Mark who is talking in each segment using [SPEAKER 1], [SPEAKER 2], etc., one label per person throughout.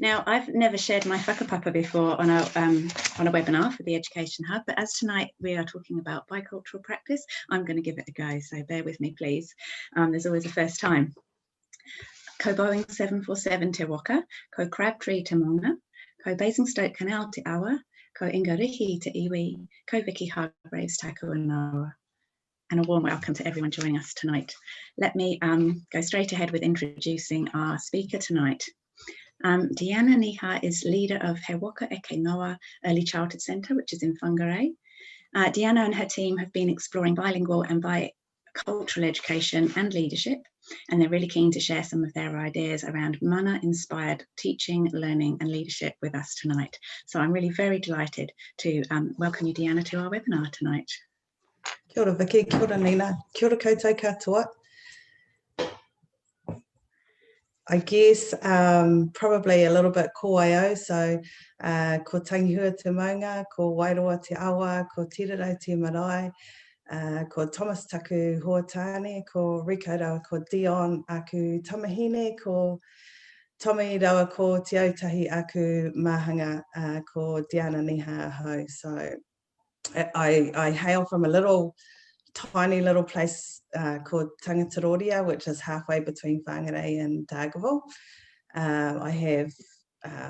[SPEAKER 1] Now, I've never shared my whakapapa before on a webinar for the Education Hub, but as tonight we are talking about bicultural practice, I'm going to give it a go, so bear with me, please. There's always a first time. Ko Boeing 747 Te Waka, ko Crabtree Te Maunga, ko Basingstoke Canal Te Awa, ko Ingarihi Te Iwi, ko Vicky Hargraves Taku Anawa. And a warm welcome to everyone joining us tonight. Let me go straight ahead with introducing our speaker tonight. Deanna Niha is leader of He Waka Eke Noa Early Childhood Centre, which is in Whangarei. Deanna and her team have been exploring bilingual and bicultural education and leadership, and they're really keen to share some of their ideas around mana-inspired teaching, learning and leadership with us tonight. So I'm really very delighted to welcome you, Deanna, to our webinar tonight.
[SPEAKER 2] Kia ora Vicky, kia ora Nina, kia ora koutou katoa. I guess probably a little bit kōwaio, so ko tangihua te maunga, ko wairoa te awa, ko tirerau te marae, ko Thomas taku huatane, ko Rico rawa ko Dion aku tamahine, ko Tommy rawa ko te autahi aku mahanga, ko Deanna Niha ho. So I hail from a tiny little place called Tangataroria, which is halfway between Whangarei and Dargaville. I have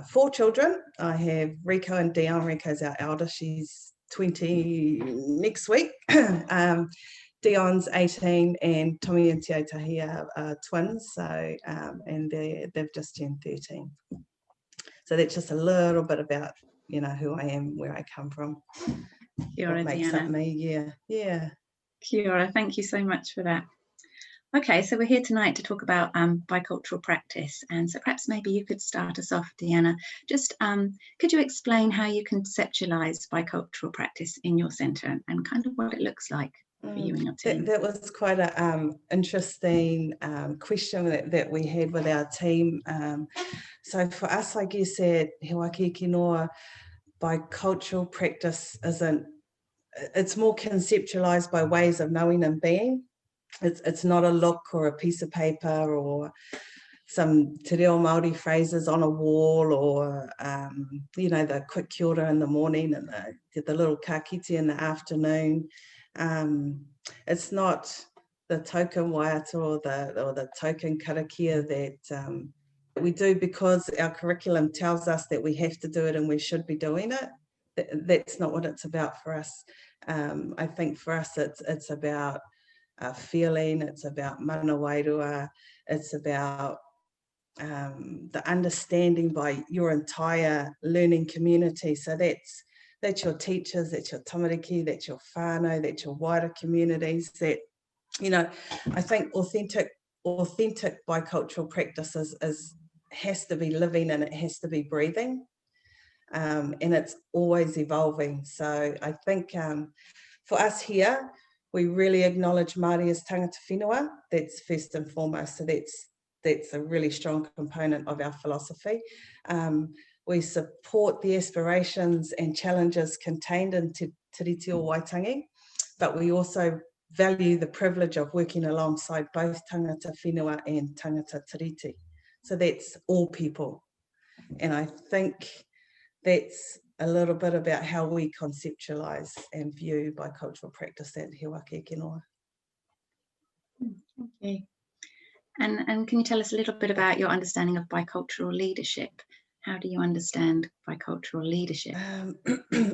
[SPEAKER 2] 4 children. I have Rico and Dion. Rico's our eldest. She's 20 next week. Dion's 18, and Tommy and Te Autahi are twins. So and they've just turned 13. So that's just a little bit about who I am, where I come from.
[SPEAKER 1] Kia ora,
[SPEAKER 2] what makes
[SPEAKER 1] Deanna.
[SPEAKER 2] up me. Yeah.
[SPEAKER 1] Kia ora, thank you so much for that. Okay, so we're here tonight to talk about bicultural practice, and so perhaps maybe you could start us off, Deanna. Just could you explain how you conceptualise bicultural practice in your centre and kind of what it looks like for you and your team?
[SPEAKER 2] That was quite an interesting question that we had with our team. So for us, I guess at He Waka Eke Noa, bicultural practice it's more conceptualized by ways of knowing and being. It's not a look or a piece of paper or some Te Ao Māori phrases on a wall, or the quick kia ora in the morning and the little ka kite in the afternoon. It's not the token waiata or the token karakia that we do because our curriculum tells us that we have to do it and we should be doing it. That's not what it's about for us. I think for us it's about feeling, it's about mana wairua, it's about the understanding by your entire learning community. So that's your teachers, that's your tamariki, that's your whanau, that's your wider communities. That I think authentic bicultural practice has to be living and it has to be breathing. And it's always evolving. So I think for us here, we really acknowledge Māori as tangata whenua. That's first and foremost. So that's a really strong component of our philosophy. We support the aspirations and challenges contained in Te Tiriti o Waitangi, but we also value the privilege of working alongside both tangata whenua and tangata tiriti. So that's all people. And I think that's a little bit about how we conceptualise and view bicultural practice at He Waka Eke Noa.
[SPEAKER 1] Thank you. And can you tell us a little bit about your understanding of bicultural leadership? How do you understand bicultural leadership?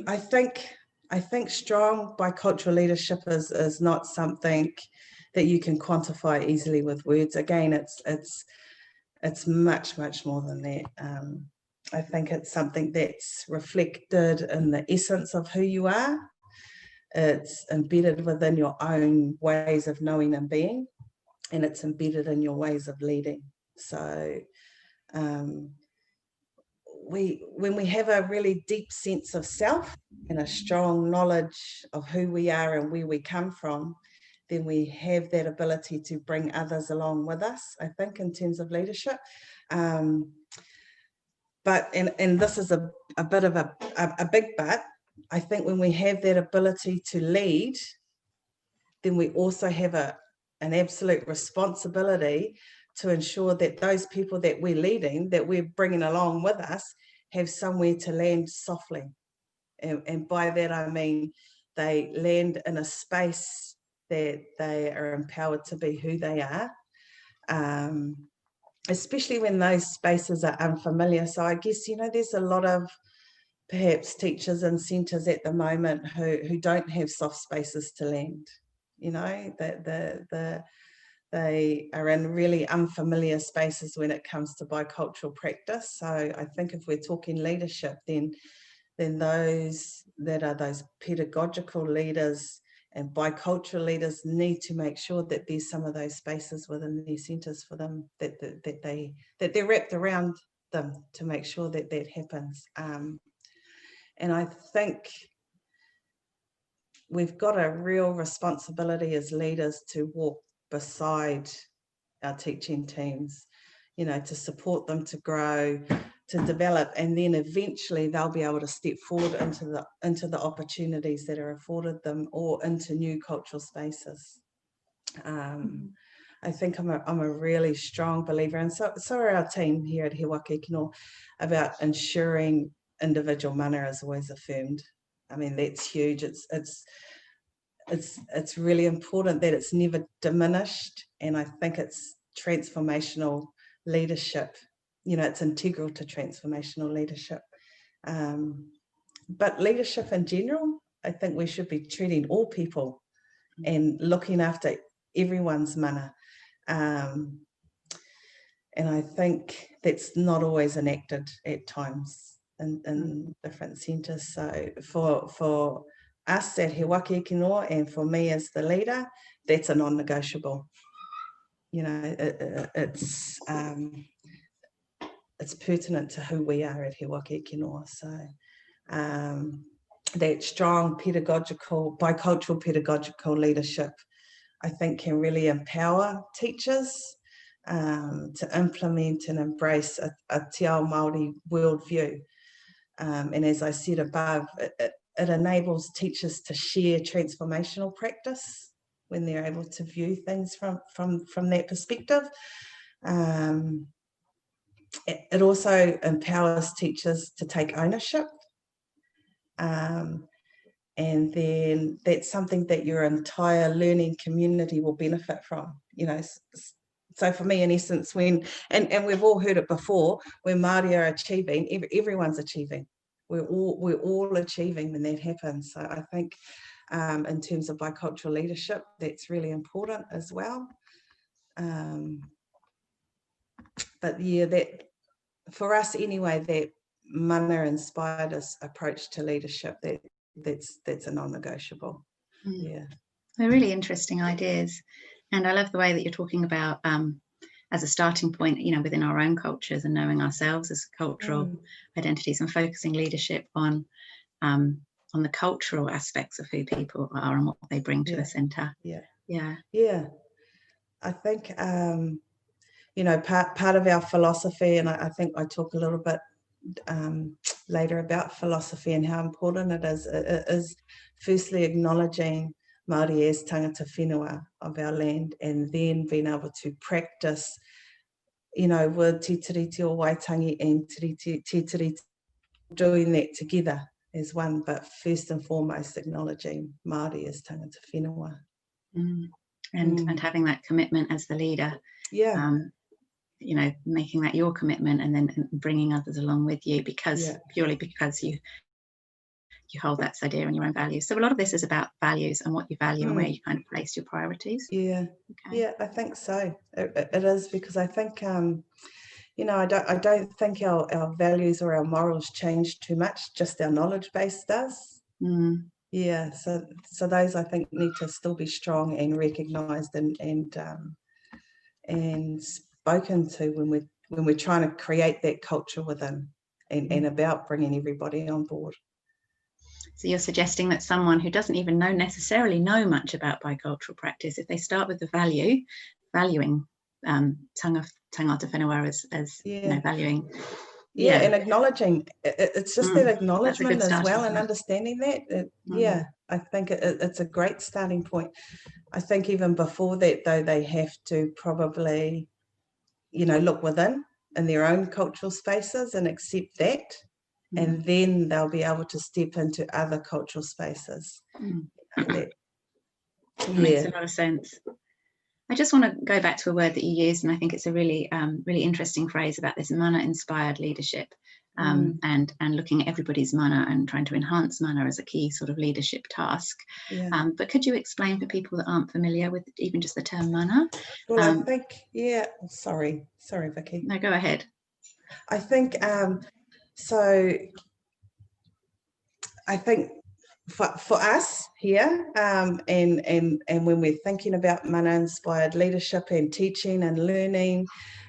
[SPEAKER 2] I think strong bicultural leadership is not something that you can quantify easily with words. Again, it's much more than that. I think it's something that's reflected in the essence of who you are. It's embedded within your own ways of knowing and being, and it's embedded in your ways of leading. So when we have a really deep sense of self and a strong knowledge of who we are and where we come from, then we have that ability to bring others along with us, I think, in terms of leadership. But and this is a bit of a big but, I think when we have that ability to lead, then we also have an absolute responsibility to ensure that those people that we're leading, that we're bringing along with us, have somewhere to land softly. And by that I mean they land in a space that they are empowered to be who they are, especially when those spaces are unfamiliar. So I guess, there's a lot of perhaps teachers and centres at the moment who don't have soft spaces to land. They are in really unfamiliar spaces when it comes to bicultural practice. So I think if we're talking leadership, then those that are those pedagogical leaders and bicultural leaders need to make sure that there's some of those spaces within their centres for them, that they're wrapped around them to make sure that that happens. And I think we've got a real responsibility as leaders to walk beside our teaching teams, to support them to grow, to develop, and then eventually they'll be able to step forward into the opportunities that are afforded them, or into new cultural spaces. I think I'm a really strong believer, and so are our team here at He Waka Kino, about ensuring individual mana is always affirmed. I mean, that's huge. It's really important that it's never diminished, and I think it's transformational leadership. It's integral to transformational leadership. But leadership in general, I think we should be treating all people and looking after everyone's mana. And I think that's not always enacted at times in different centres. So for us at He Waka Kino, and for me as the leader, that's a non-negotiable. It's pertinent to who we are at He Waka Kino. So that strong bicultural pedagogical leadership, I think, can really empower teachers to implement and embrace a Te Ao Māori worldview. And as I said above, it enables teachers to share transformational practice when they're able to view things from that perspective. It also empowers teachers to take ownership. And then that's something that your entire learning community will benefit from. So for me, in essence, and we've all heard it before, when Māori are achieving, everyone's achieving. We're all achieving when that happens. So I think in terms of bicultural leadership, that's really important as well. But yeah, that for us anyway, that mana inspired approach to leadership, that's a non-negotiable. Yeah,
[SPEAKER 1] they're really interesting ideas, and I love the way that you're talking about as a starting point, within our own cultures and knowing ourselves as cultural identities, and focusing leadership on the cultural aspects of who people are and what they bring to the centre. Yeah.
[SPEAKER 2] I think part of our philosophy, and I think I talk a little bit later about philosophy and how important it is firstly acknowledging Māori as tangata whenua of our land, and then being able to practice, with Te Tiriti o Waitangi and Te Tiriti, doing that together as one, but first and foremost acknowledging Māori as tangata whenua.
[SPEAKER 1] And having that commitment as the leader. Making that your commitment, and then bringing others along with you, purely because you hold that idea and your own values. So a lot of this is about values and what you value and where you kind of place your priorities.
[SPEAKER 2] I think so. It is, because I think I don't think our values or our morals change too much, just our knowledge base does. So those, I think, need to still be strong and recognised and spoken to when we're trying to create that culture within and about bringing everybody on board.
[SPEAKER 1] So you're suggesting that someone who doesn't even necessarily know much about bicultural practice, if they start with the valuing tangata whenua as valuing.
[SPEAKER 2] And acknowledging, it's just that acknowledgement as well, and understanding that. I think it's a great starting point. I think even before that, though, they have to probably look within in their own cultural spaces and accept that, and then they'll be able to step into other cultural spaces. That
[SPEAKER 1] makes a lot of sense. I just want to go back to a word that you used, and I think it's a really, really interesting phrase about this mana-inspired leadership, and looking at everybody's mana and trying to enhance mana as a key sort of leadership task. But could you explain for people that aren't familiar with even just the term mana?
[SPEAKER 2] Well, I think, sorry, Vicky.
[SPEAKER 1] No, go ahead.
[SPEAKER 2] I think, so I think for us here, and when we're thinking about mana-inspired leadership and teaching and learning,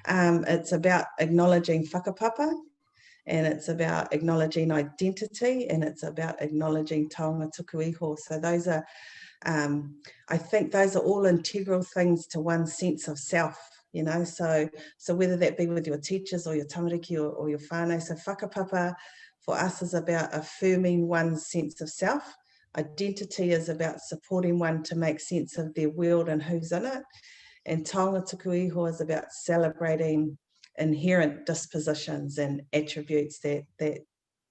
[SPEAKER 2] it's about acknowledging whakapapa, and it's about acknowledging identity, and it's about acknowledging taonga tuku iho. So those are, I think those are all integral things to one sense of self, so whether that be with your teachers or your tamariki or your whanau. So whakapapa for us is about affirming one's sense of self. Identity is about supporting one to make sense of their world and who's in it. And taonga tuku iho is about celebrating inherent dispositions and attributes that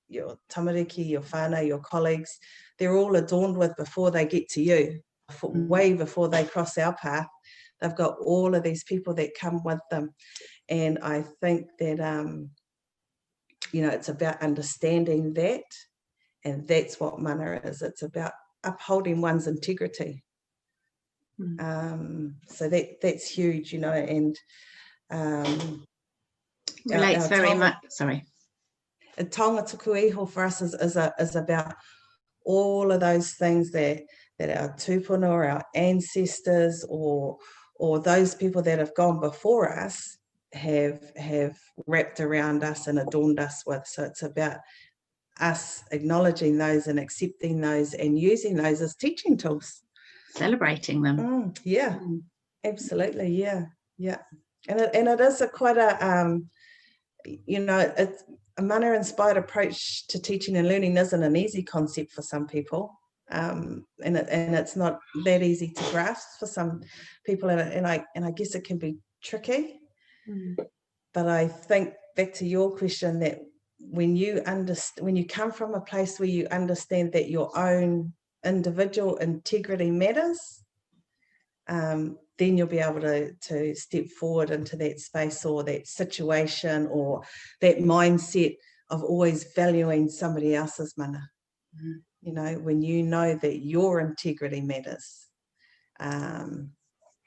[SPEAKER 2] your tamariki, your whanau, your colleagues, they're all adorned with before they get to you, way before they cross our path. They've got all of these people that come with them. And I think that, it's about understanding that, and that's what mana is. It's about upholding one's integrity. So that's huge, and
[SPEAKER 1] relates very much. Sorry.
[SPEAKER 2] Taonga tuku iho for us is about all of those things that our tūpuna or our ancestors or those people that have gone before us have wrapped around us and adorned us with. So it's about us acknowledging those and accepting those and using those as teaching tools.
[SPEAKER 1] Celebrating them.
[SPEAKER 2] Absolutely, yeah. And it is quite a, it's a mana-inspired approach to teaching and learning isn't an easy concept for some people. And it's not that easy to grasp for some people, and I guess it can be tricky. But I think back to your question, that when you come from a place where you understand that your own individual integrity matters, then you'll be able to step forward into that space or that situation or that mindset of always valuing somebody else's mana. When you know that your integrity matters,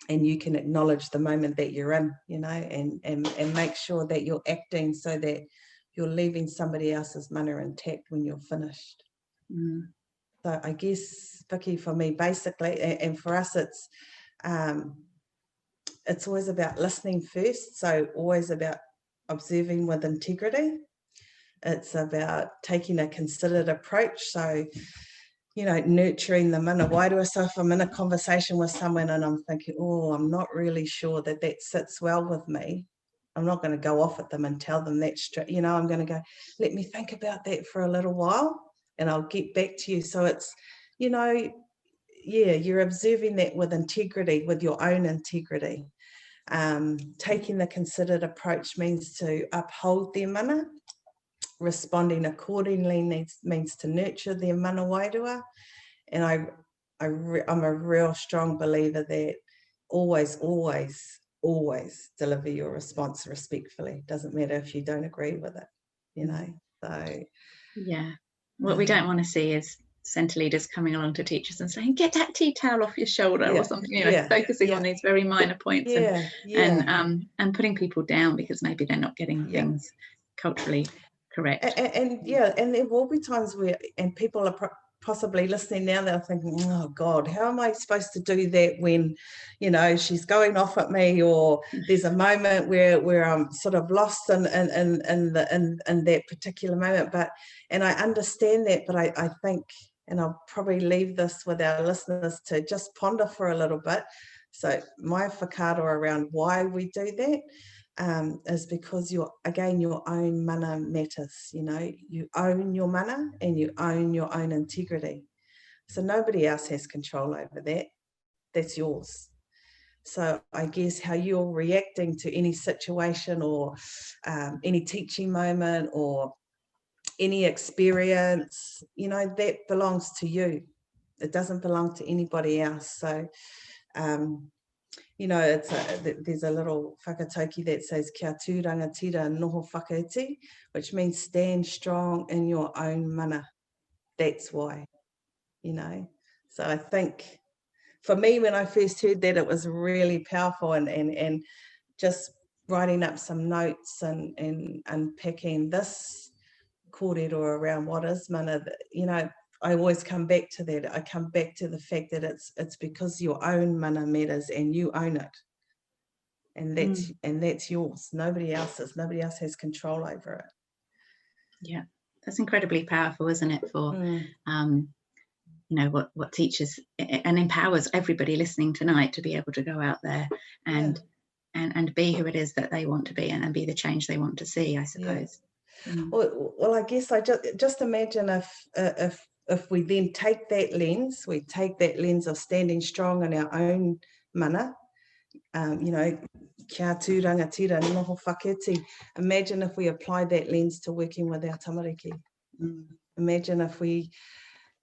[SPEAKER 2] and you can acknowledge the moment that you're in, and make sure that you're acting so that you're leaving somebody else's mana intact when you're finished. So I guess, Vicky, for me, basically, and for us, it's always about listening first. So always about observing with integrity. It's about taking a considered approach. So, nurturing the mana wairua. So if I'm in a conversation with someone and I'm thinking, I'm not really sure that sits well with me, I'm not going to go off at them and tell them that straight. I'm going to go, let me think about that for a little while and I'll get back to you. So it's, you're observing that with integrity, with your own integrity. Taking the considered approach means to uphold their mana. Responding accordingly means to nurture their mana wairua. And I'm a real strong believer that always deliver your response respectfully. Doesn't matter if you don't agree with it, so.
[SPEAKER 1] Yeah. What we don't want to see is centre leaders coming along to teachers and saying, get that tea towel off your shoulder or something, focusing on these very minor points and putting people down because maybe they're not getting things culturally correct.
[SPEAKER 2] And there will be times where, and people are possibly listening now, they're thinking, oh God, how am I supposed to do that when, she's going off at me, or there's a moment where I'm sort of lost in that particular moment. And I understand that, but I think, and I'll probably leave this with our listeners to just ponder for a little bit. So my whakaaro around why we do that is because your own mana matters. You own your mana and you own your own integrity. So nobody else has control over that. That's yours. So I guess how you're reacting to any situation or any teaching moment or any experience, you know, that belongs to you. It doesn't belong to anybody else. So, you know, there's a little whakatauki that says kia tū rangatira noho whakaiti, which means stand strong in your own mana. That's why, you know. So I think for me, when I first heard that, it was really powerful, and just writing up some notes and unpacking this kōrero around what is mana, you know, I always come back to that. I come back to the fact that it's because your own mana matters and you own it. And that's yours. Nobody else's. Nobody else has control over it.
[SPEAKER 1] Yeah, that's incredibly powerful, isn't it? For you know, what teachers, and empowers everybody listening tonight to be able to go out there and be who it is that they want to be, and be the change they want to see, I suppose.
[SPEAKER 2] Yeah. Well, I guess I just imagine if we then take that lens of standing strong in our own mana, you know, kia tū rangatira noho whakaiti. Imagine if we apply that lens to working with our tamariki. Imagine if we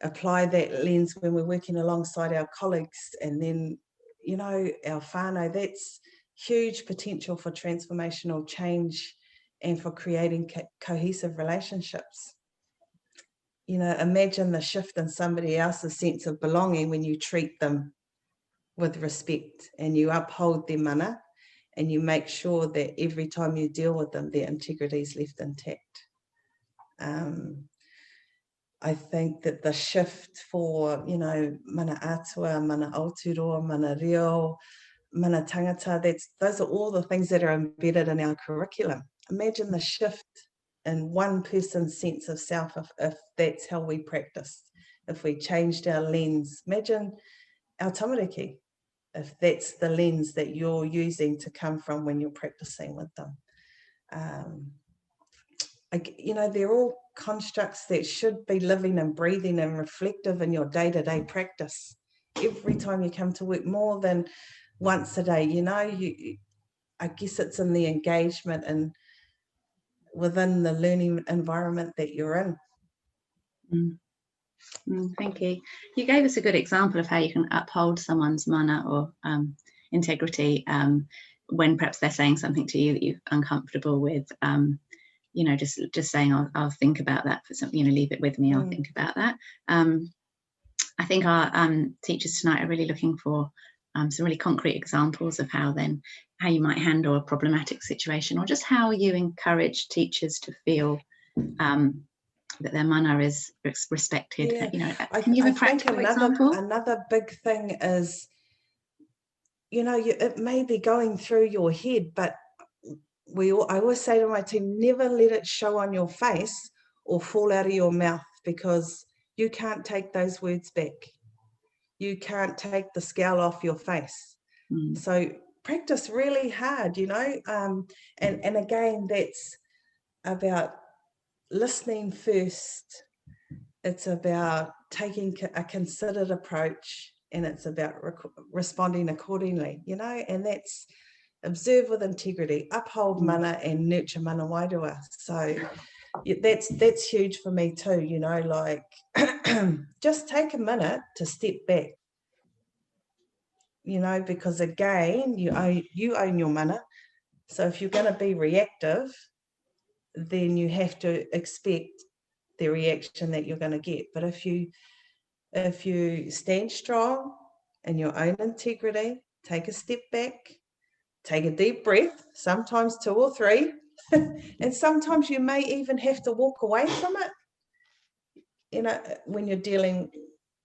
[SPEAKER 2] apply that lens when we're working alongside our colleagues, and then, you know, our whanau. That's huge potential for transformational change and for creating cohesive relationships. You know, imagine the shift in somebody else's sense of belonging when you treat them with respect and you uphold their mana, and you make sure that every time you deal with them, their integrity is left intact. I think that the shift for, you know, mana atua, mana aotearoa, mana reo, mana tangata, those are all the things that are embedded in our curriculum. Imagine the shift in one person's sense of self if that's how we practice, if we changed our lens. Imagine our tamariki, if that's the lens that you're using to come from when you're practicing with them. You know, they're all constructs that should be living and breathing and reflective in your day-to-day practice. Every time you come to work, more than once a day, you know, I guess it's in the engagement and within the learning environment that you're in.
[SPEAKER 1] Thank you. You gave us a good example of how you can uphold someone's mana or integrity when perhaps they're saying something to you that you're uncomfortable with. You know, just saying, I'll think about that for something, you know, leave it with me, I'll think about that. I think our teachers tonight are really looking for some really concrete examples of how you might handle a problematic situation, or just how you encourage teachers to feel that their mana is respected.
[SPEAKER 2] Yeah.
[SPEAKER 1] You know, can you give a practical example?
[SPEAKER 2] Another big thing is, you know, it may be going through your head, but I always say to my team, never let it show on your face or fall out of your mouth, because you can't take those words back. You can't take the scowl off your face. So practice really hard, you know, and again, that's about listening first. It's about taking a considered approach, and it's about responding accordingly, you know, and that's observe with integrity, uphold mana, and nurture mana wairua. So that's huge for me too, you know, like just take a minute to step back, you know, because again, you own your mana. So if you're going to be reactive, then you have to expect the reaction that you're going to get. But if you stand strong in your own integrity, take a step back, take a deep breath, sometimes 2 or 3, and sometimes you may even have to walk away from it, you know, when you're dealing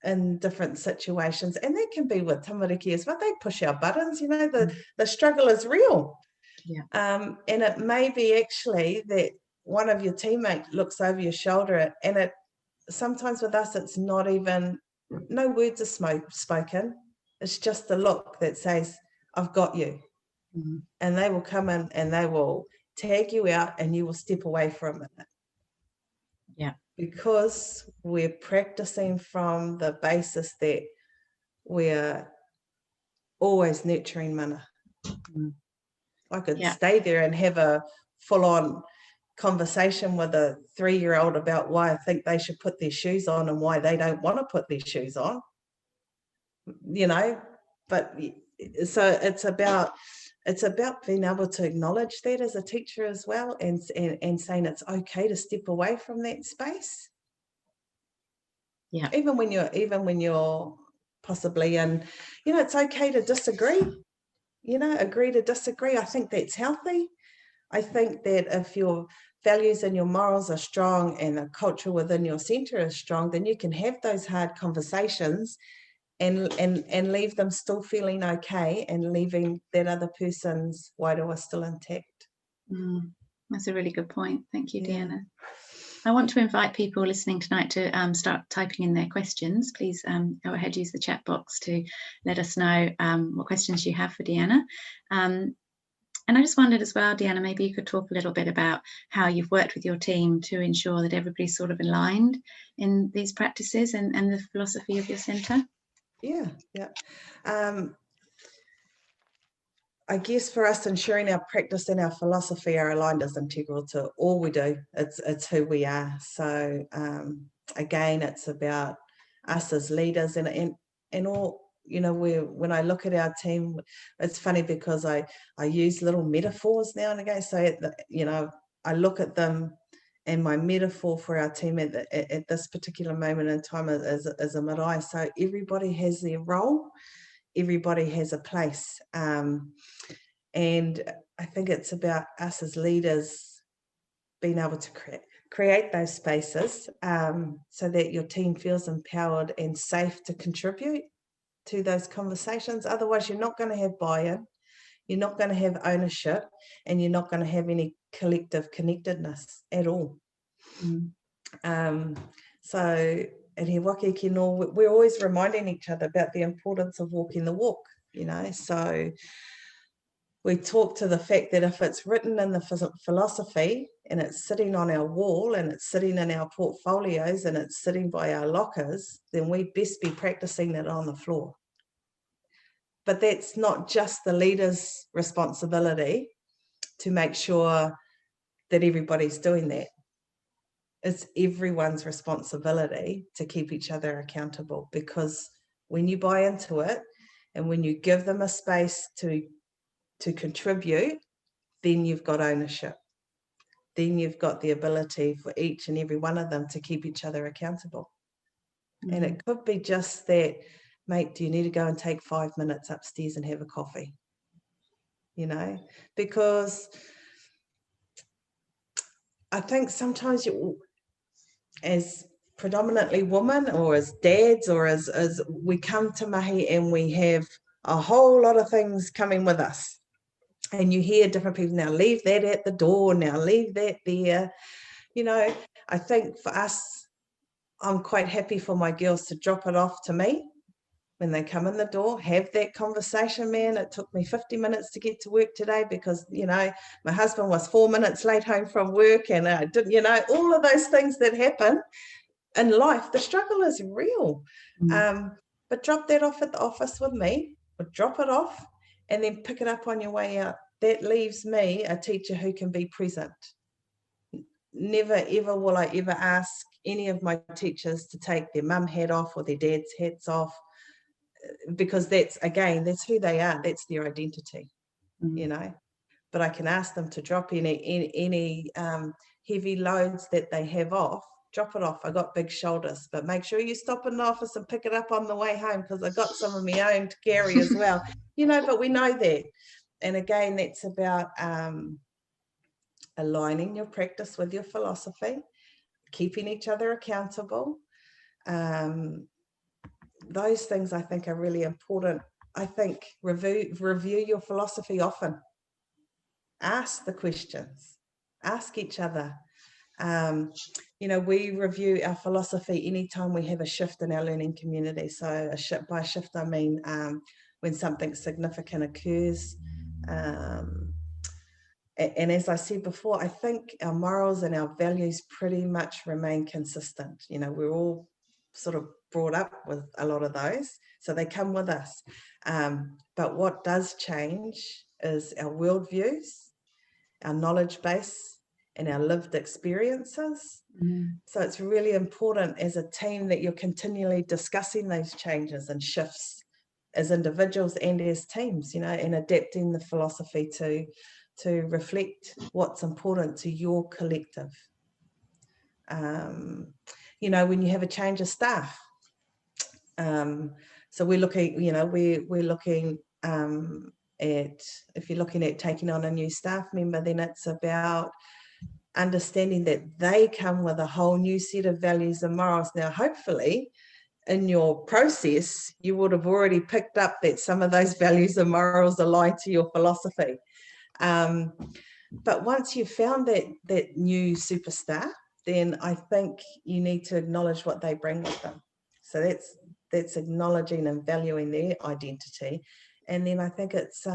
[SPEAKER 2] in different situations. And that can be with tamariki as well. They push our buttons, you know, the struggle is real.
[SPEAKER 1] Yeah.
[SPEAKER 2] And it may be actually that one of your teammates looks over your shoulder, and sometimes with us, it's not even, no words are spoken. It's just a look that says, I've got you. And they will come in and they will tag you out, and you will step away from it.
[SPEAKER 1] Yeah.
[SPEAKER 2] Because we're practicing from the basis that we're always nurturing mana. I could
[SPEAKER 1] Yeah.
[SPEAKER 2] stay there and have a full-on conversation with a 3-year-old about why I think they should put their shoes on and why they don't want to put their shoes on, you know. But so it's about being able to acknowledge that as a teacher as well, and saying it's okay to step away from that space.
[SPEAKER 1] Yeah.
[SPEAKER 2] Even when you're possibly in, you know, it's okay to disagree, you know, agree to disagree. I think that's healthy. I think that if your values and your morals are strong and the culture within your centre is strong, then you can have those hard conversations and leave them still feeling okay and leaving that other person's wairoa still intact.
[SPEAKER 1] That's a really good point. Thank you,
[SPEAKER 2] Yeah.
[SPEAKER 1] Deanna. I want to invite people listening tonight to start typing in their questions. Please go ahead, use the chat box to let us know what questions you have for Deanna. And I just wondered as well, Deanna, maybe you could talk a little bit about how you've worked with your team to ensure that everybody's sort of aligned in these practices and the philosophy of your centre.
[SPEAKER 2] Yeah. I guess for us, ensuring our practice and our philosophy are aligned is integral to all we do. It's who we are. So again, it's about us as leaders and all. You know, when I look at our team, it's funny because I use little metaphors now and again. So you know, I look at them, and my metaphor for our team at this particular moment in time is a marae. So everybody has their role. Everybody has a place. And I think it's about us as leaders being able to create those spaces so that your team feels empowered and safe to contribute to those conversations. Otherwise, you're not going to have buy-in, you're not going to have ownership, and you're not going to have any collective connectedness at all. So at He Waka Kino, we're always reminding each other about the importance of walking the walk, you know. So we talk to the fact that if it's written in the philosophy and it's sitting on our wall and it's sitting in our portfolios and it's sitting by our lockers, then we'd best be practicing it on the floor. But that's not just the leader's responsibility to make sure that everybody's doing that. It's everyone's responsibility to keep each other accountable, because when you buy into it and when you give them a space to contribute, then you've got ownership. Then you've got the ability for each and every one of them to keep each other accountable. And it could be just that, mate, do you need to go and take 5 minutes upstairs and have a coffee? You know, because I think sometimes as predominantly women or as dads or as we come to mahi and we have a whole lot of things coming with us. And you hear different people, now leave that at the door, now leave that there. You know, I think for us, I'm quite happy for my girls to drop it off to me when they come in the door, have that conversation. Man, it took me 50 minutes to get to work today because, you know, my husband was 4 minutes late home from work, and I didn't, you know, all of those things that happen in life. The struggle is real. But drop that off at the office with me, or drop it off and then pick it up on your way out. That leaves me a teacher who can be present. Never ever will I ever ask any of my teachers to take their mum hat off or their dad's hats off, because that's who they are, that's their identity, you know. But I can ask them to drop any heavy loads that they have off. Drop it off. I got big shoulders, but make sure you stop in the office and pick it up on the way home, because I got some of my own to carry as well. You know, but we know that. And again, that's about aligning your practice with your philosophy, keeping each other accountable. Those things I think are really important. I think review your philosophy often. Ask the questions. Ask each other. You know, we review our philosophy anytime we have a shift in our learning community. So by shift, I mean when something significant occurs. And as I said before, I think our morals and our values pretty much remain consistent. You know, we're all sort of brought up with a lot of those, so they come with us. But what does change is our worldviews, our knowledge base, and our lived experiences. So it's really important as a team that you're continually discussing those changes and shifts as individuals and as teams, you know, and adapting the philosophy to reflect what's important to your collective. You know, when you have a change of staff, so we're looking, you know, we're looking at, if you're looking at taking on a new staff member, then it's about understanding that they come with a whole new set of values and morals. Now, hopefully, in your process, you would have already picked up that some of those values and morals align to your philosophy. But once you've found that new superstar, then I think you need to acknowledge what they bring with them. So that's acknowledging and valuing their identity. And then I think it's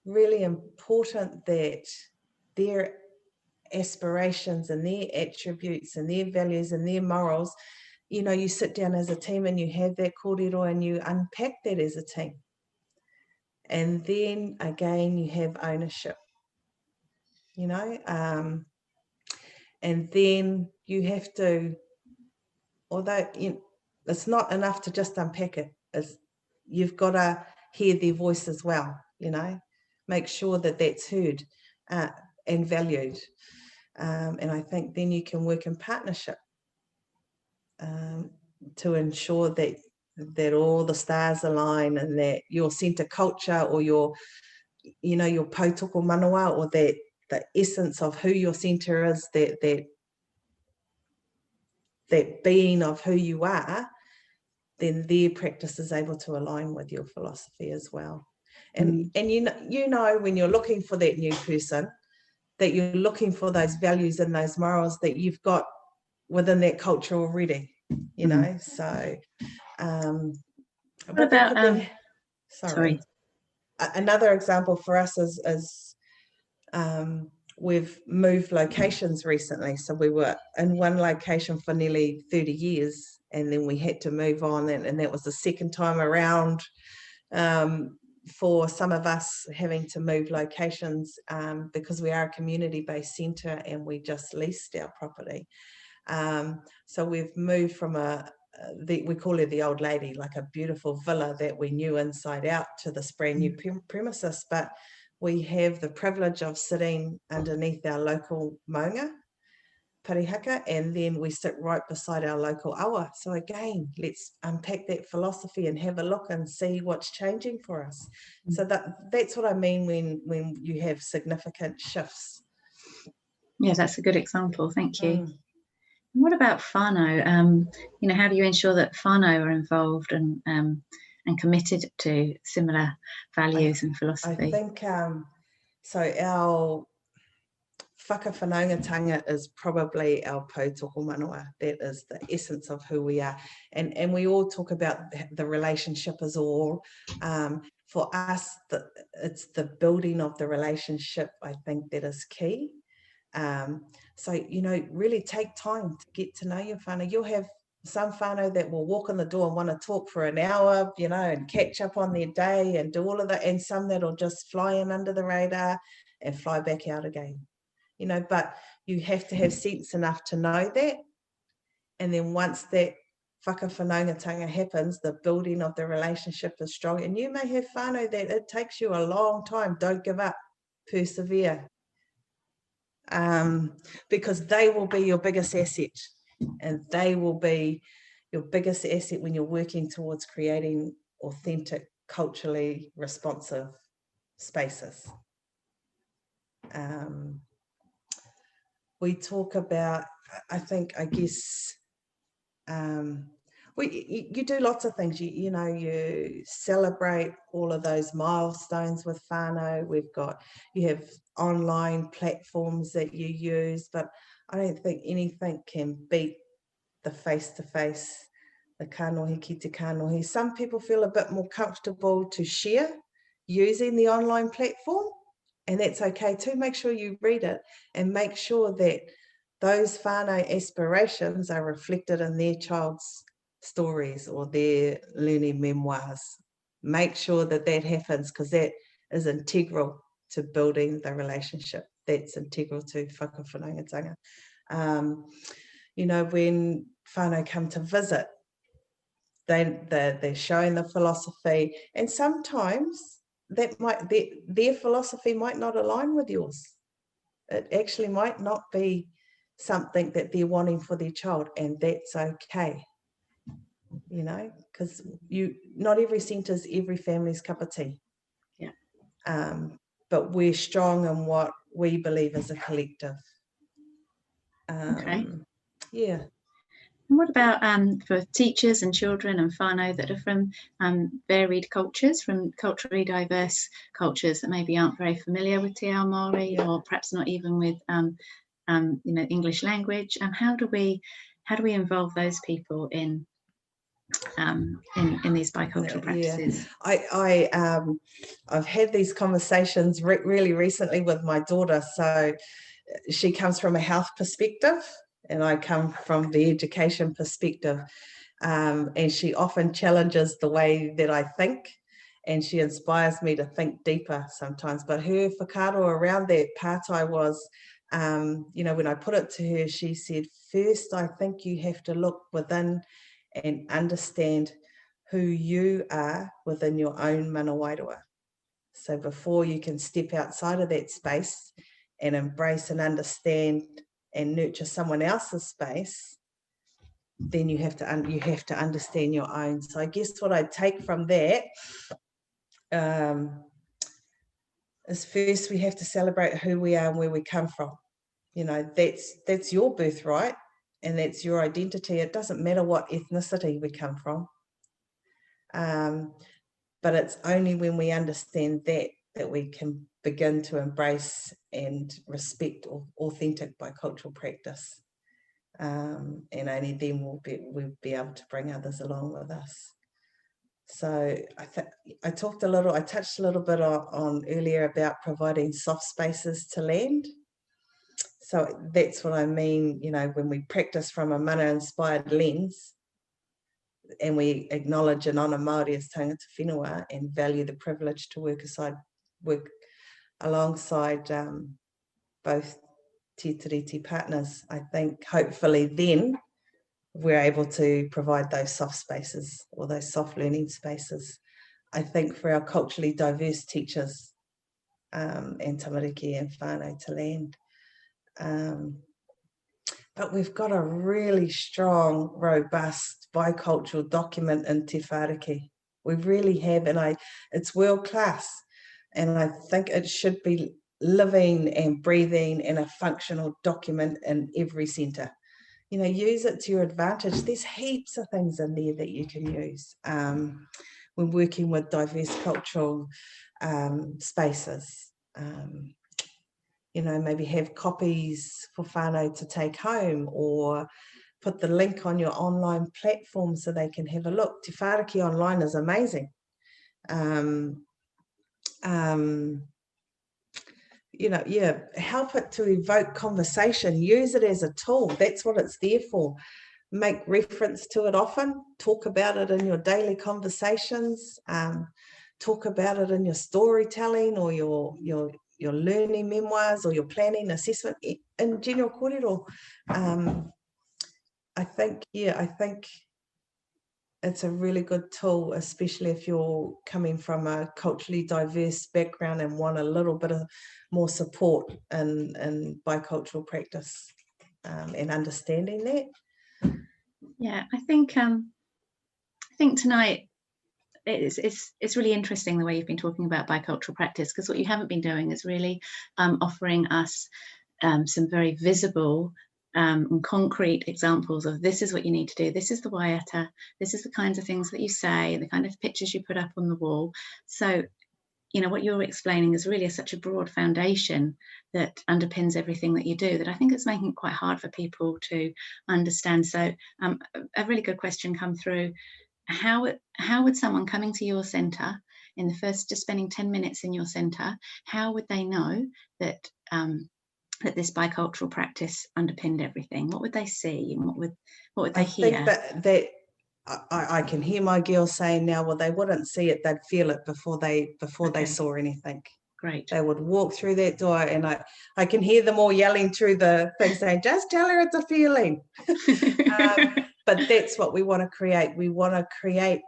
[SPEAKER 2] really important that their aspirations and their attributes and their values and their morals, you know, you sit down as a team and you have that kōrero and you unpack that as a team. And then again, you have ownership, you know, and then you have to, although you know, it's not enough to just unpack it, you've got to hear their voice as well, you know, make sure that that's heard and valued. And I think then you can work in partnership to ensure that all the stars align and that your centre culture or your, you know, your tautoko manawa, or that the essence of who your centre is, that being of who you are, then their practice is able to align with your philosophy as well. And you know when you're looking for that new person, that you're looking for those values and those morals that you've got within that culture already, you know. So
[SPEAKER 1] what about sorry.
[SPEAKER 2] Another example for us is we've moved locations recently. So we were in one location for nearly 30 years and then we had to move on, and that was the second time around for some of us having to move locations because we are a community-based centre and we just leased our property. So we've moved from we call her the old lady, like a beautiful villa that we knew inside out, to this brand new premises. But we have the privilege of sitting underneath our local maunga, parihaka, and then we sit right beside our local awa. So again, let's unpack that philosophy and have a look and see what's changing for us. So that's what I mean when you have significant shifts.
[SPEAKER 1] Yeah, that's a good example. Thank you. What about whanau? You know, how do you ensure that whanau are involved and committed to similar values and philosophy?
[SPEAKER 2] I think so. Our whakawhanaungatanga is probably our tautoko manawa. That is the essence of who we are, and we all talk about the relationship as all. For us, it's the building of the relationship, I think, that is key. So, you know, really take time to get to know your whānau. You'll have some whānau that will walk in the door and want to talk for an hour, you know, and catch up on their day and do all of that. And some that'll just fly in under the radar and fly back out again, you know, but you have to have sense enough to know that. And then once that whakawhanaungatanga happens, the building of the relationship is strong. And you may have whānau that it takes you a long time. Don't give up, persevere. Because they will be your biggest asset, and they will be your biggest asset when you're working towards creating authentic, culturally responsive spaces. We talk about, I guess, you do lots of things. You know, you celebrate all of those milestones with whānau. You have online platforms that you use, but I don't think anything can beat the face-to-face, the kanohi ki te kanohi. Some people feel a bit more comfortable to share using the online platform, and that's okay too. Make sure you read it and make sure that those whānau aspirations are reflected in their child's stories or their learning memoirs. make sure that that happens, because that is integral to building the relationship. That's integral to whakawhanaungatanga. You know, when whānau come to visit, they're showing the philosophy, and sometimes their philosophy might not align with yours. It actually might not be something that they're wanting for their child, and that's okay. You know, because not every centre is every family's cup of tea.
[SPEAKER 1] Yeah.
[SPEAKER 2] But we're strong in what we believe as a collective.
[SPEAKER 1] Okay.
[SPEAKER 2] Yeah.
[SPEAKER 1] And what about for teachers and children and whānau that are from varied cultures, from culturally diverse cultures that maybe aren't very familiar with Te Ao Māori, or perhaps not even with you know, English language? And how do we involve those people in these bicultural practices?
[SPEAKER 2] I've had these conversations really recently with my daughter. So she comes from a health perspective, and I come from the education perspective, and she often challenges the way that I think, and she inspires me to think deeper sometimes. But her whakaaro around that pātai was, you know, when I put it to her, she said, first, I think you have to look within and understand who you are within your own mana wairua. So before you can step outside of that space and embrace and understand and nurture someone else's space, then you have to understand your own. So I guess what I take from that is, first we have to celebrate who we are and where we come from. You know, that's your birthright and that's your identity. It doesn't matter what ethnicity we come from. But it's only when we understand that we can begin to embrace and respect authentic bicultural practice. And only then we'll be able to bring others along with us. So I touched a little bit on earlier about providing soft spaces to land. So that's what I mean, you know, when we practice from a mana-inspired lens, and we acknowledge and honour Māori as tangata whenua and value the privilege to work alongside both te tiriti partners, I think hopefully then we're able to provide those soft spaces or those soft learning spaces. I think for our culturally diverse teachers and tamariki and whanau to land. But we've got a really strong, robust bicultural document in Te Whāriki. We really have, and it's world class. And I think it should be living and breathing in a functional document in every centre. You know, use it to your advantage. There's heaps of things in there that you can use when working with diverse cultural spaces. You know, maybe have copies for whānau to take home, or put the link on your online platform so they can have a look. Te Whāriki online is amazing. You know, help it to evoke conversation. Use it as a tool. That's what it's there for. Make reference to it often. Talk about it in your daily conversations. Talk about it in your storytelling or your learning memoirs or your planning assessment in general kōrero. I think it's a really good tool, especially if you're coming from a culturally diverse background and want a little bit of more support in bicultural practice and understanding that.
[SPEAKER 1] Yeah, I think tonight it's really interesting the way you've been talking about bicultural practice, because what you haven't been doing is really offering us some very visible and concrete examples of, this is what you need to do, this is the waiata, this is the kinds of things that you say, the kind of pictures you put up on the wall. So, you know, what you're explaining is really such a broad foundation that underpins everything that you do, that I think it's making it quite hard for people to understand. So a really good question come through. How would someone coming to your centre, in the first, just spending 10 minutes in your centre, how would they know that that this bicultural practice underpinned everything? What would they see, and what would they hear?
[SPEAKER 2] I think that I can hear my girls saying now, well, they wouldn't see it, they'd feel it before they saw anything.
[SPEAKER 1] Great.
[SPEAKER 2] They would walk through that door, and I can hear them all yelling through the thing saying, just tell her it's a feeling. But that's what we want to create. We want to create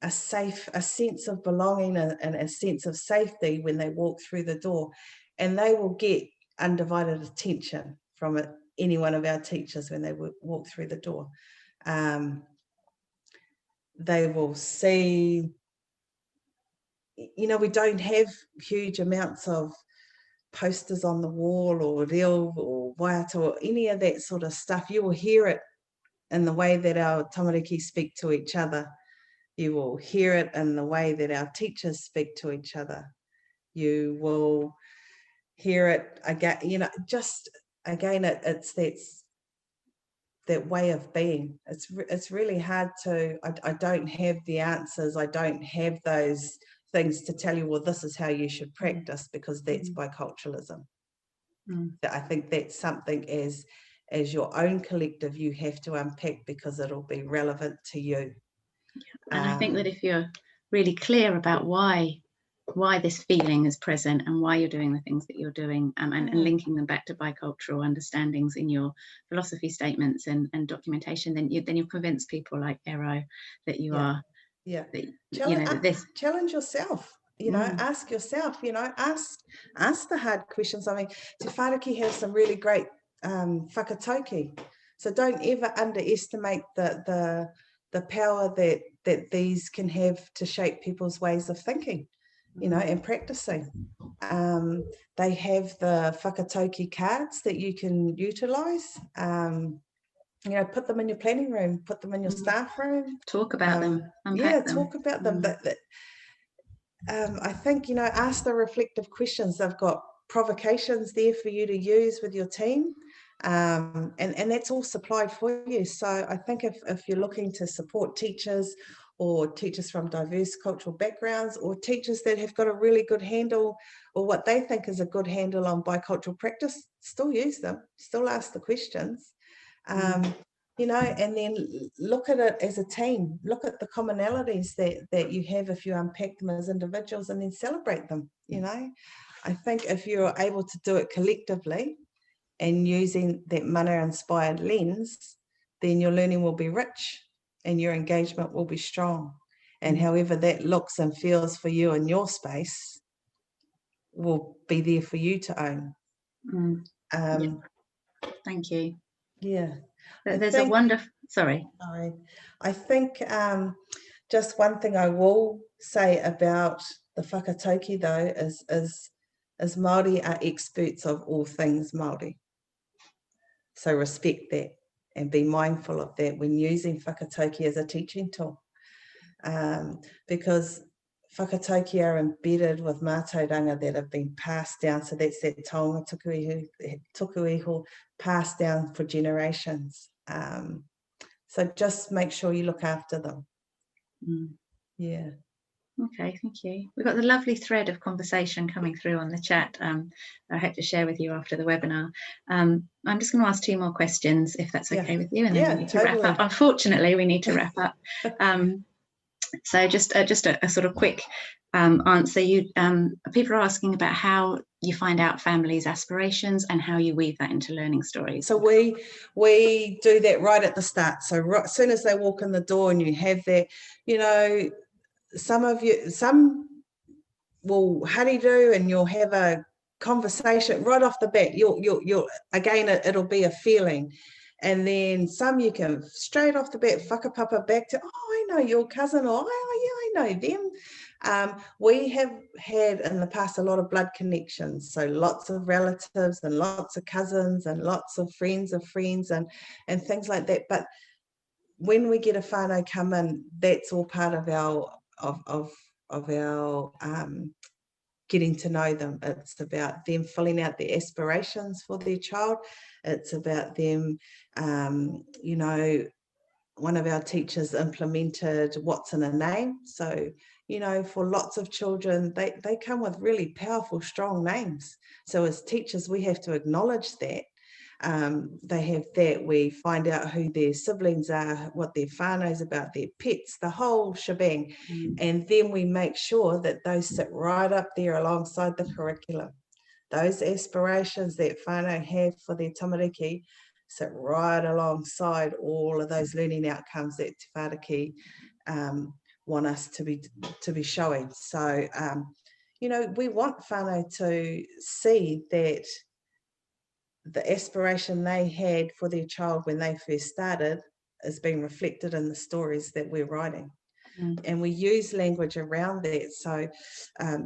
[SPEAKER 2] a sense of belonging and a sense of safety when they walk through the door, and they will get undivided attention from any one of our teachers when they walk through the door. They will see, we don't have huge amounts of posters on the wall or reo or waiata or any of that sort of stuff. You will hear it in the way that our tamariki speak to each other. You will hear it in the way that our teachers speak to each other. You will hear it again, it's that way of being. It's really hard to, I don't have the answers. I don't have those things to tell you, well, this is how you should practice, because that's biculturalism. I think that's something as your own collective you have to unpack, because it'll be relevant to you.
[SPEAKER 1] And I think that if you're really clear about why this feeling is present and why you're doing the things that you're doing, and linking them back to bicultural understandings in your philosophy statements and documentation, then you've convinced people like Ero that you are.
[SPEAKER 2] Yeah.
[SPEAKER 1] That
[SPEAKER 2] challenge yourself. Ask yourself. Ask the hard questions. I mean, Te Whāriki has some really great whakatauki. So don't ever underestimate the power that these can have to shape people's ways of thinking, and practicing. They have the whakatauki cards that you can utilise. Put them in your planning room, put them in your staff room.
[SPEAKER 1] Talk about them.
[SPEAKER 2] Talk about them. I think, ask the reflective questions. They've got provocations there for you to use with your team. And that's all supplied for you. So I think if you're looking to support teachers, or teachers from diverse cultural backgrounds, or teachers that have got a really good handle, or what they think is a good handle on bicultural practice, still use them, still ask the questions. And then look at it as a team. Look at the commonalities that you have if you unpack them as individuals, and then celebrate them. I think if you're able to do it collectively and using that mana-inspired lens, then your learning will be rich and your engagement will be strong. And however that looks and feels for you in your space will be there for you to own.
[SPEAKER 1] Thank you.
[SPEAKER 2] Yeah.
[SPEAKER 1] There's a wonderful, sorry.
[SPEAKER 2] I think just one thing I will say about the whakatauki though is Māori are experts of all things Māori. So respect that and be mindful of that when using whakatauki as a teaching tool. Because whakatauki are embedded with mātauranga that have been passed down. So that's that taonga tuku iho passed down for generations. So just make sure you look after them. Yeah.
[SPEAKER 1] Okay, thank you. We've got the lovely thread of conversation coming through on the chat. I hope to share with you after the webinar. I'm just going to ask 2 more questions, if that's okay with you, and then we need to wrap up. Unfortunately, we need to wrap up. So just a sort of quick answer. People are asking about how you find out families' aspirations and how you weave that into learning stories.
[SPEAKER 2] So we do that right at the start. So as soon as they walk in the door and you have that, some will hurry-do and you'll have a conversation right off the bat. You'll again, it'll be a feeling. And then some you can straight off the bat whakapapa back to, I know your cousin, or I know them. We have had in the past a lot of blood connections, so lots of relatives and lots of cousins and lots of friends and things like that. But when we get a whānau come in, that's all part of our getting to know them. It's about them filling out their aspirations for their child. It's about them, one of our teachers implemented what's in a name. So, for lots of children, they come with really powerful, strong names. So as teachers, we have to acknowledge that. They have that. We find out who their siblings are, what their whanau's about, their pets, the whole shebang. And then we make sure that those sit right up there alongside the curriculum. Those aspirations that whanau have for their tamariki sit right alongside all of those learning outcomes that Te Whāriki want us to be showing. So, you know, we want whanau to see that the aspiration they had for their child when they first started is being reflected in the stories that we're writing. And we use language around that. So,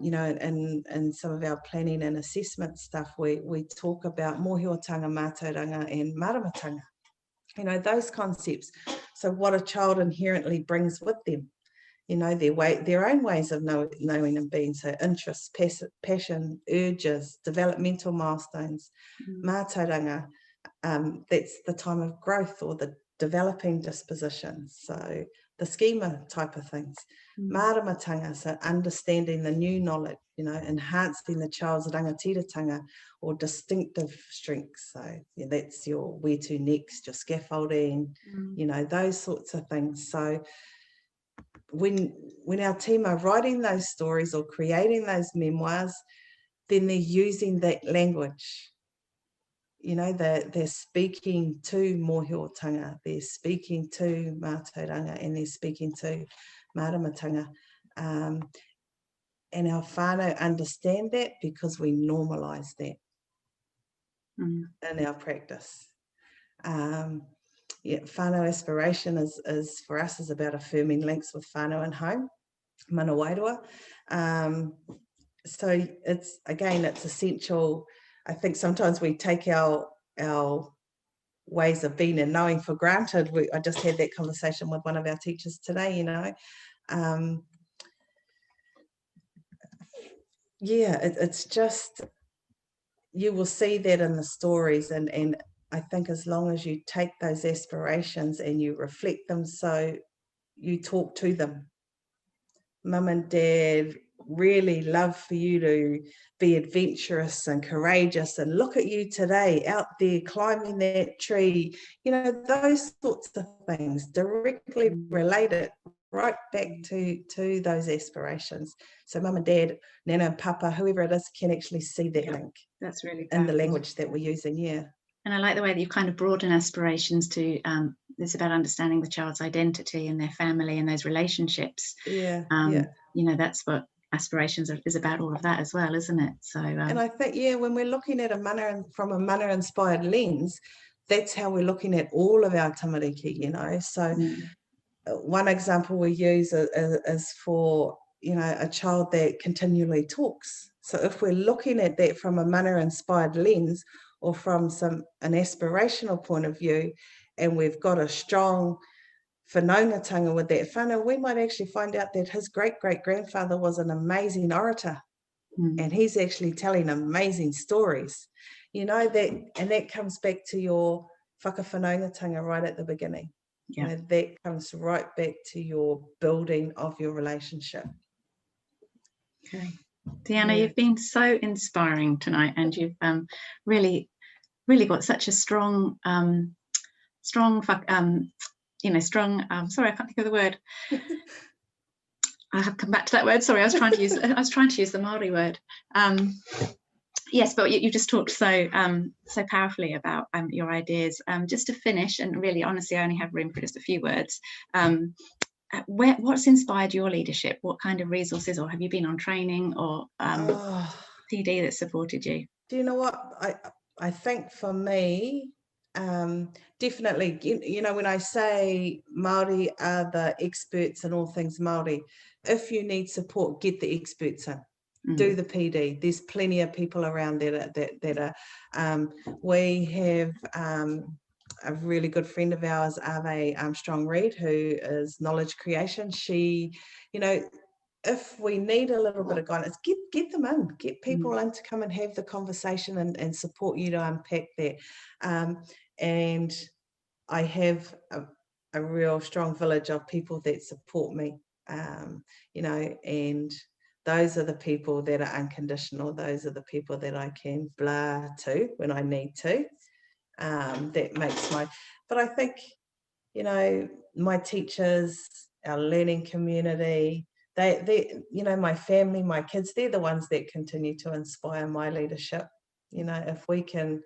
[SPEAKER 2] you know, in some of our planning and assessment stuff, we talk about mōhiotanga, mātauranga and maramatanga, you know, those concepts. So what a child inherently brings with them, you know, their own ways of knowing and being. So interests, passion, urges, developmental milestones. Mātauranga, that's the time of growth or the developing disposition. So the schema type of things. Maramatanga, so understanding the new knowledge, you know, enhancing the child's rangatiratanga or distinctive strengths. So yeah, that's your where to next, your scaffolding, you know, those sorts of things. So when our team are writing those stories or creating those memoirs, then they're using that language. You know, they're speaking to mōhiotanga, they're speaking to mātauranga, and they're speaking to maramatanga. And our whānau understand that because we normalise that in our practice. Yeah, whānau aspiration is for us is about affirming links with whānau and home, mana wairua. So it's essential. I think sometimes we take our ways of being and knowing for granted. I just had that conversation with one of our teachers today, you know. Yeah, it's just, you will see that in the stories, and I think as long as you take those aspirations and you reflect them, so you talk to them. Mum and Dad really love for you to be adventurous and courageous, and look at you today out there climbing that tree, you know, those sorts of things directly related right back to those aspirations. So mum and dad, nana and papa, whoever it is, can actually see that link.
[SPEAKER 1] That's really
[SPEAKER 2] in the language that we're using.
[SPEAKER 1] And I like the way that you kind of broaden aspirations to it's about understanding the child's identity and their family and those relationships. You know, that's what aspirations is about, all of that as well, isn't it? So
[SPEAKER 2] and I think when we're looking at from a mana inspired lens, that's how we're looking at all of our tamariki, you know. So one example we use is for, you know, a child that continually talks. So if we're looking at that from a mana inspired lens or from an aspirational point of view, and we've got a strong whanaungatanga with that whānau, we might actually find out that his great-great-grandfather was an amazing orator, and he's actually telling amazing stories, you know, that comes back to your whakawhanaungatanga right at the beginning. You know, that comes right back to your building of your relationship.
[SPEAKER 1] Okay, Deanna, you've been so inspiring tonight, and you've really got such a strong sorry, I can't think of the word. I have come back to that word. Sorry, I was trying to use the Māori word. Yes, but you just talked so powerfully about your ideas. Just to finish, and really honestly, I only have room for just a few words. What's inspired your leadership? What kind of resources, or have you been on training or PD that supported you?
[SPEAKER 2] Do you know what? I think for me, definitely, you know, when I say Māori are the experts in all things Māori, if you need support, get the experts in. Do the PD. There's plenty of people around that are. We have a really good friend of ours, Ave Armstrong-Reed, who is knowledge creation. She, you know, if we need a little bit of guidance, get them in, get people in to come and have the conversation and support you to unpack that. And I have a real strong village of people that support me, you know, and those are the people that are unconditional. Those are the people that I can blah to when I need to. that makes but I think, you know, my teachers, our learning community, they, you know, my family, my kids, they're the ones that continue to inspire my leadership. You know, if we can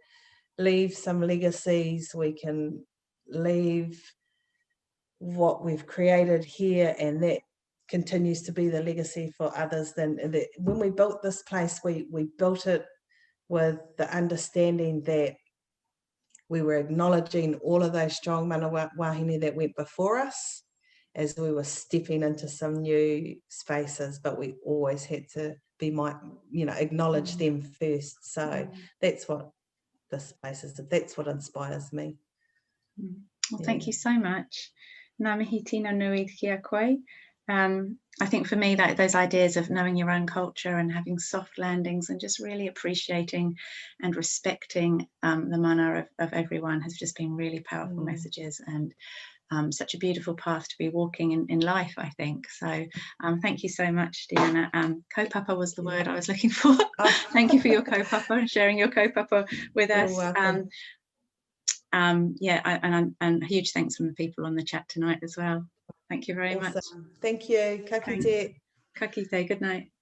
[SPEAKER 2] leave some legacies, we can leave what we've created here, and that continues to be the legacy for others. Then when we built this place, we built it with the understanding that we were acknowledging all of those strong mana wahine that went before us as we were stepping into some new spaces, but we always had to be, you know, acknowledge them first. So that's what this place is. That's what inspires me.
[SPEAKER 1] Well, thank you so much. Ngā mihi tino nui ki a koe. I think for me, that those ideas of knowing your own culture and having soft landings and just really appreciating and respecting the mana of everyone has just been really powerful messages, and such a beautiful path to be walking in life, I think. So thank you so much, Deanna. Kaupapa was the word I was looking for. Thank you for your kaupapa and sharing your kaupapa with us. And huge thanks from the people on the chat tonight as well. Thank you very much.
[SPEAKER 2] Thank you. Ka kite.
[SPEAKER 1] Ka kite. Good night.